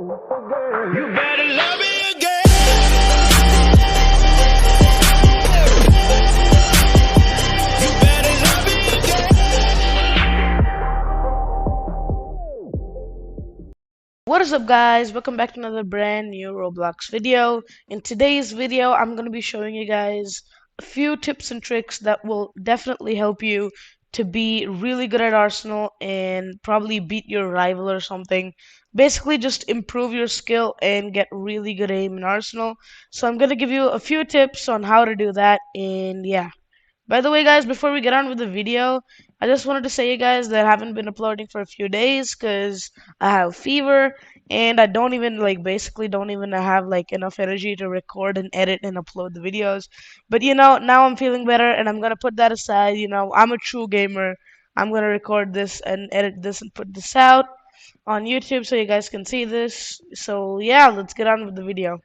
You better love me again. You better love me again. What is up, guys? Welcome back to another brand new Roblox video. In today's video, I'm going to be showing you guys a few tips and tricks that will definitely help you to be really good at Arsenal and probably beat your rival or something. Basically, just improve your skill and get really good aim in Arsenal. So I'm going to give you a few tips on how to do that, and yeah. By the way, guys, before we get on with the video, I just wanted to say, you guys, that I haven't been uploading for a few days because I have fever and I don't even basically don't even have enough energy to record and edit and upload the videos. But now I'm feeling better and I'm gonna put that aside. I'm a true gamer. I'm gonna record this and edit this and put this out on YouTube so you guys can see this. So yeah, let's get on with the video.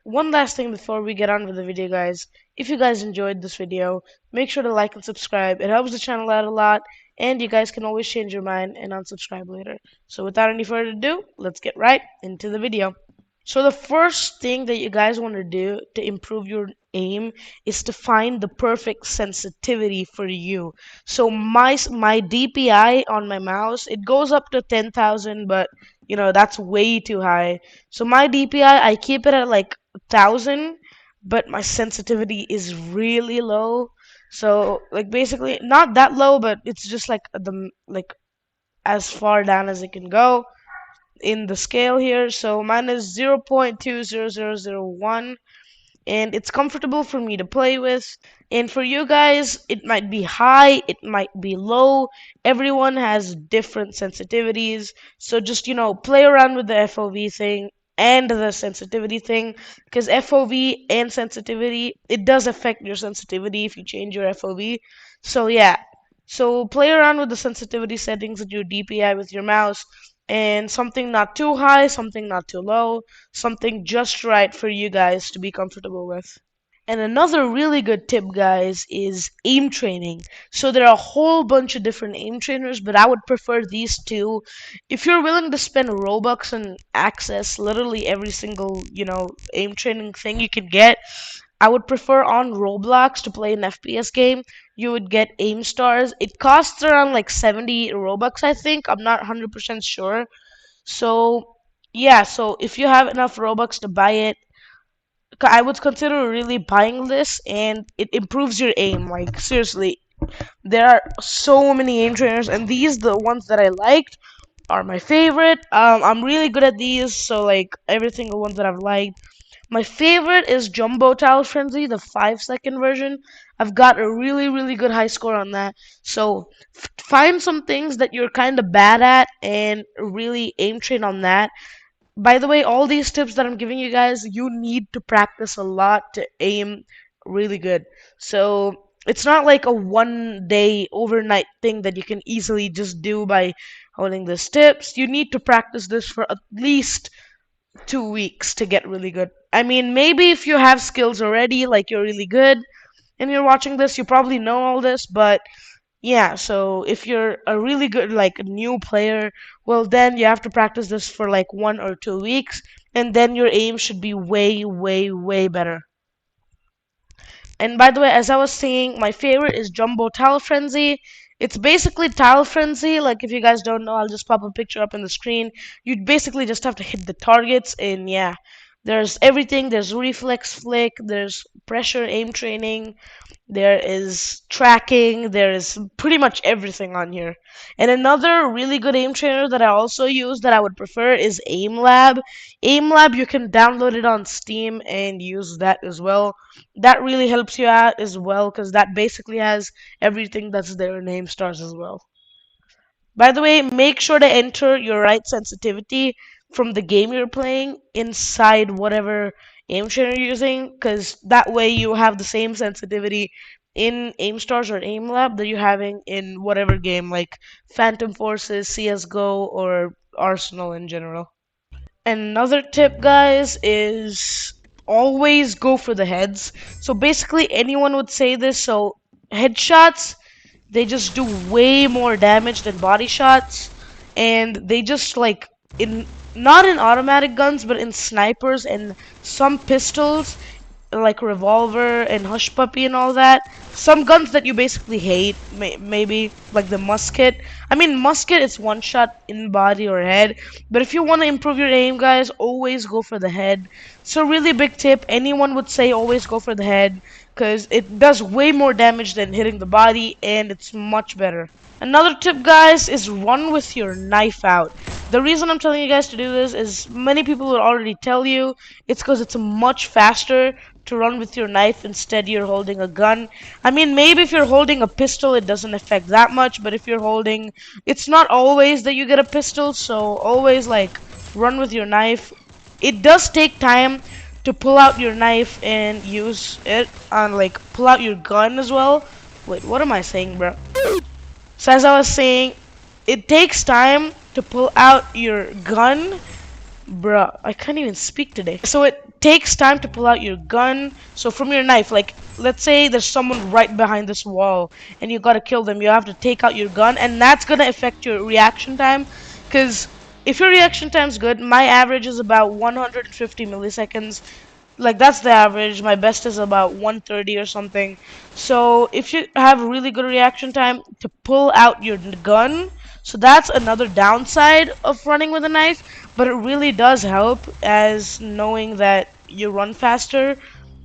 One last thing before we get on with the video, guys. If you guys enjoyed this video, make sure to like and subscribe. It helps the channel out a lot, and you guys can always change your mind and unsubscribe later. So without any further ado, let's get right into the video. So the first thing that you guys want to do to improve your aim is to find the perfect sensitivity for you. So my DPI on my mouse, it goes up to 10,000, but that's way too high. So my DPI, I keep it at like 1,000, but my sensitivity is really low. So basically not that low, but it's just as far down as it can go in the scale here. So mine is 0.20001, and it's comfortable for me to play with. And for you guys, it might be high, it might be low. Everyone has different sensitivities. So just, play around with the FOV thing and the sensitivity thing, because FOV and sensitivity, it does affect your sensitivity if you change your FOV. So yeah. So play around with the sensitivity settings and your DPI with your mouse, and something not too high, something not too low, something just right for you guys to be comfortable with. And another really good tip, guys, is aim training. So there are a whole bunch of different aim trainers, but I would prefer these two. If you're willing to spend Robux and access literally every single, aim training thing you can get, I would prefer on Roblox to play an FPS game. You would get aim stars. It costs around like 70 Robux, I think. I'm not 100% sure. So, yeah, so if you have enough Robux to buy it, I would consider really buying this, and it improves your aim. Like, seriously, there are so many aim trainers, and these, the ones that I liked, are my favorite. I'm really good at these, so like every single one that I've liked. My favorite is Jumbo Towel Frenzy, the 5-second version. I've got a really, really good high score on that. So find some things that you're kind of bad at and really aim train on that. By the way, all these tips that I'm giving you guys, you need to practice a lot to aim really good. So it's not like a 1 day overnight thing that you can easily just do by holding these tips. You need to practice this for at least 2 weeks to get really good. I mean, maybe if you have skills already, like you're really good and you're watching this, you probably know all this, but yeah, so if you're a really good, like, new player, well, then you have to practice this for like 1 or 2 weeks, and then your aim should be way, way, way better. And by the way, as I was saying, my favorite is Jumbo Tile Frenzy. It's basically Tile Frenzy. Like, if you guys don't know, I'll just pop a picture up on the screen. You basically just have to hit the targets, and yeah, there's everything. There's reflex flick, there's pressure aim training, there is tracking, there is pretty much everything on here. And another really good aim trainer that I also use that I would prefer is AimLab. AimLab, you can download it on Steam and use that as well. That really helps you out as well because that basically has everything that's there in Aim Stars as well. By the way, make sure to enter your right sensitivity from the game you're playing inside whatever aim trainer you're using, because that way you have the same sensitivity in Aim Stars or Aim Lab that you're having in whatever game, like Phantom Forces, CSGO, or Arsenal in general. And another tip, guys, is always go for the heads. So basically, anyone would say this. So headshots, they just do way more damage than body shots, and they just in not in automatic guns, but in snipers and some pistols, like revolver and hush puppy and all that. Some guns that you basically hate, maybe like the musket. I mean, musket it's one shot in body or head, but if you want to improve your aim, guys, always go for the head. So really big tip, anyone would say always go for the head because it does way more damage than hitting the body and it's much better. Another tip, guys, is run with your knife out. The reason I'm telling you guys to do this is many people will already tell you it's because it's much faster to run with your knife instead you're holding a gun. I mean, maybe if you're holding a pistol, it doesn't affect that much, but if you're holding, it's not always that you get a pistol, so always like run with your knife. It does take time to pull out your knife and use it on like pull out your gun as well. Wait, what am I saying, bro? So as I was saying, it takes time to pull out your gun. Bruh, I can't even speak today. So it takes time to pull out your gun. So from your knife, like let's say there's someone right behind this wall and you gotta kill them. You have to take out your gun and that's gonna affect your reaction time. Cause if your reaction time's good, my average is about 150 milliseconds. Like that's the average. My best is about 130 or something. So if you have really good reaction time to pull out your gun, so that's another downside of running with a knife, but it really does help as knowing that you run faster.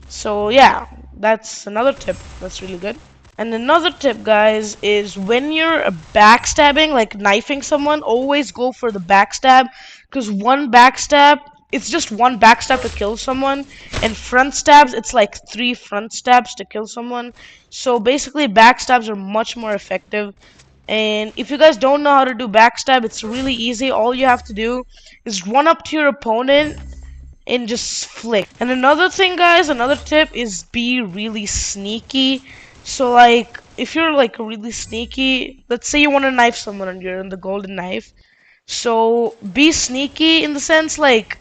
So yeah, that's another tip. That's really good. And another tip, guys, is when you're backstabbing, like knifing someone, always go for the backstab. Because one backstab, it's just one backstab to kill someone. And front stabs, it's like 3 front stabs to kill someone. So basically, backstabs are much more effective. And if you guys don't know how to do backstab, it's really easy. All you have to do is run up to your opponent and just flick. And another thing, guys, another tip is be really sneaky. So like if you're like really sneaky, let's say you want to knife someone and you're in the golden knife. So be sneaky in the sense like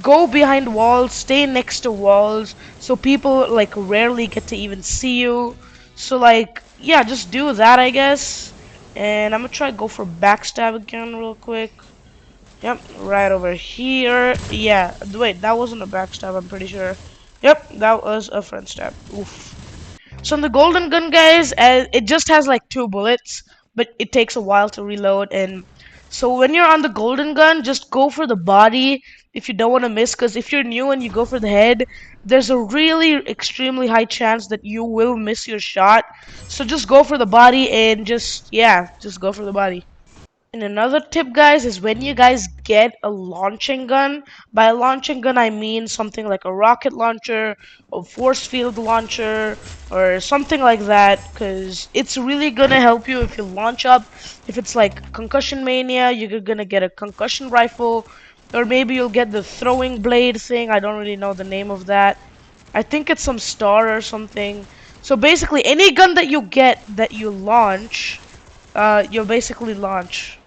go behind walls, stay next to walls so people like rarely get to even see you. So like yeah, just do that I guess. And I'm gonna try to go for backstab again real quick. Yep, right over here. Yeah, wait, that wasn't a backstab, I'm pretty sure. Yep, that was a front stab. Oof. So in the golden gun, guys, it just has like 2 bullets, but it takes a while to reload. And so when you're on the golden gun, just go for the body if you don't want to miss. Because if you're new and you go for the head, there's a really extremely high chance that you will miss your shot. So just go for the body and just yeah, just go for the body. And another tip, guys, is when you guys get a launching gun. By a launching gun, I mean something like a rocket launcher, a force field launcher, or something like that, because it's really gonna help you if you launch up. If it's like Concussion Mania, you're gonna get a concussion rifle, or maybe you'll get the throwing blade thing. I don't really know the name of that. I think it's some star or something. So basically, any gun that you get that you launch, you'll basically launch.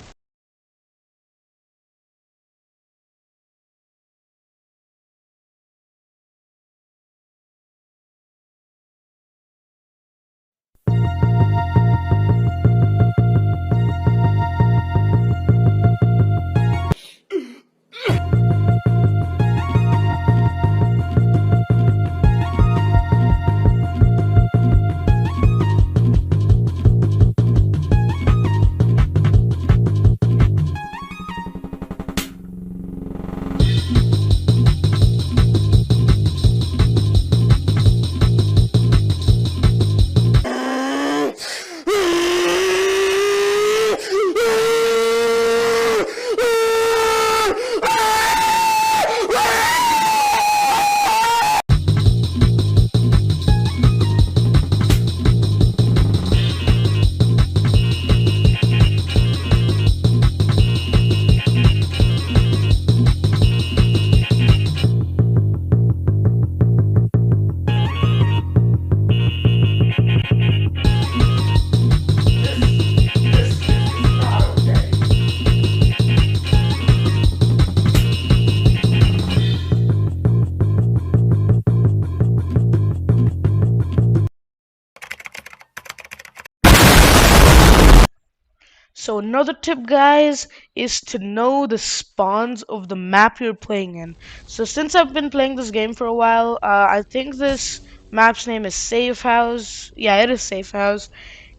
So another tip, guys, is to know the spawns of the map you're playing in. So since I've been playing this game for a while, I think this map's name is Safe House. Yeah, it is Safe House.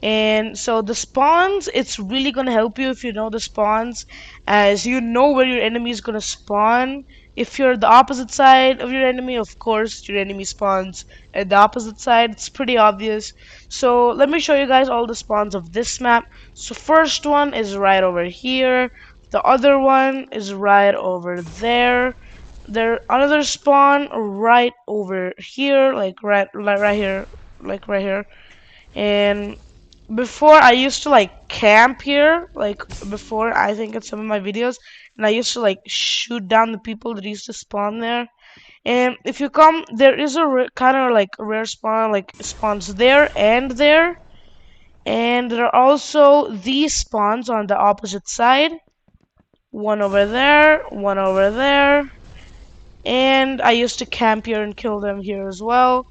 And so the spawns, it's really gonna help you if you know the spawns, as you know where your enemy is gonna spawn. If you're the opposite side of your enemy, of course, your enemy spawns at the opposite side. It's pretty obvious. So let me show you guys all the spawns of this map. So first one is right over here. The other one is right over there. There another spawn right over here, like right here, like right here. And before I used to like camp here, like before I think in some of my videos, and I used to like shoot down the people that used to spawn there. And if you come, there is a kind of like rare spawn, like spawns there and there. And there are also these spawns on the opposite side. One over there, one over there. And I used to camp here and kill them here as well.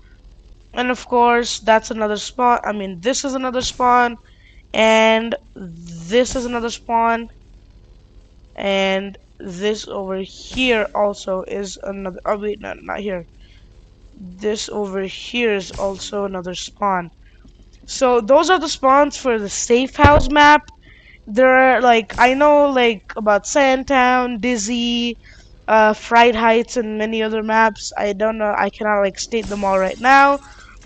And of course, that's another spawn. I mean, this is another spawn. And this is another spawn. And this over here also is another. Oh, wait, no, not here. This over here is also another spawn. So those are the spawns for the safe house map. There are like I know like about Sandtown, Dizzy, Fright Heights, and many other maps. I don't know. I cannot like state them all right now.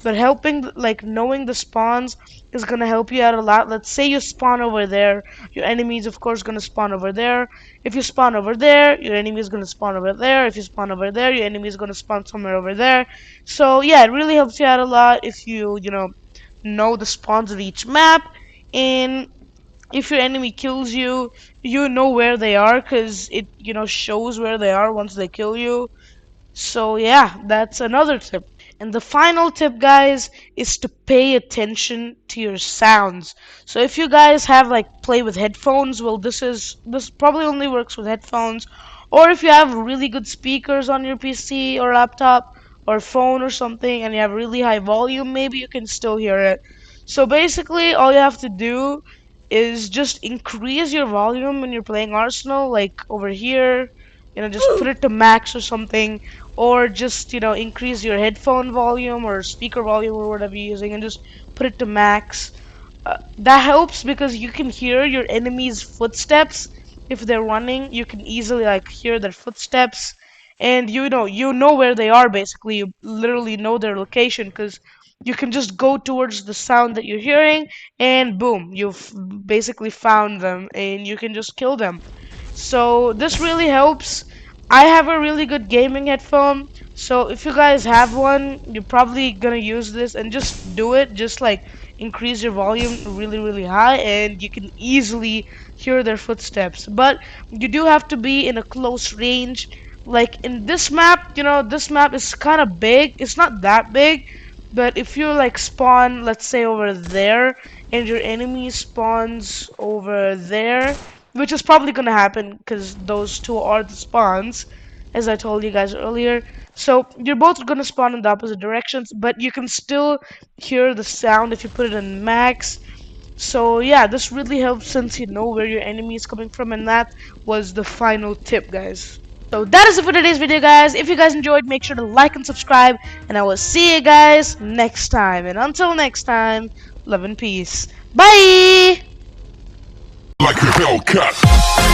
But helping like knowing the spawns is gonna help you out a lot. Let's say you spawn over there, your enemy is of course gonna spawn over there. If you spawn over there, your enemy is gonna spawn over there. If you spawn over there, your enemy is gonna spawn somewhere over there. So yeah, it really helps you out a lot if you know the spawns of each map. And if your enemy kills you, you know where they are because it shows where they are once they kill you. So yeah, that's another tip. And the final tip, guys, is to pay attention to your sounds. So if you guys have like play with headphones, well, this probably only works with headphones. Or if you have really good speakers on your PC or laptop or phone or something and you have really high volume, maybe you can still hear it. So basically, all you have to do is just increase your volume when you're playing Arsenal, like over here, just put it to max or something, or just increase your headphone volume or speaker volume or whatever you're using and just put it to max. That helps because you can hear your enemy's footsteps. If they're running, you can easily like hear their footsteps, and you know where they are. Basically, you literally know their location because you can just go towards the sound that you're hearing, and boom, you've basically found them, and you can just kill them. So this really helps. I have a really good gaming headphone, so if you guys have one, you're probably gonna use this and just do it. Just like increase your volume really, really high, and you can easily hear their footsteps. But you do have to be in a close range. Like in this map, this map is kind of big. It's not that big, but if you like spawn, let's say over there, and your enemy spawns over there, which is probably gonna happen because those two are the spawns, as I told you guys earlier. So you're both gonna spawn in the opposite directions, but you can still hear the sound if you put it in max. So yeah, this really helps since you know where your enemy is coming from, and that was the final tip, guys. So that is it for today's video, guys. If you guys enjoyed, make sure to like and subscribe, and I will see you guys next time. And until next time, love and peace. Bye! like a Hellcat.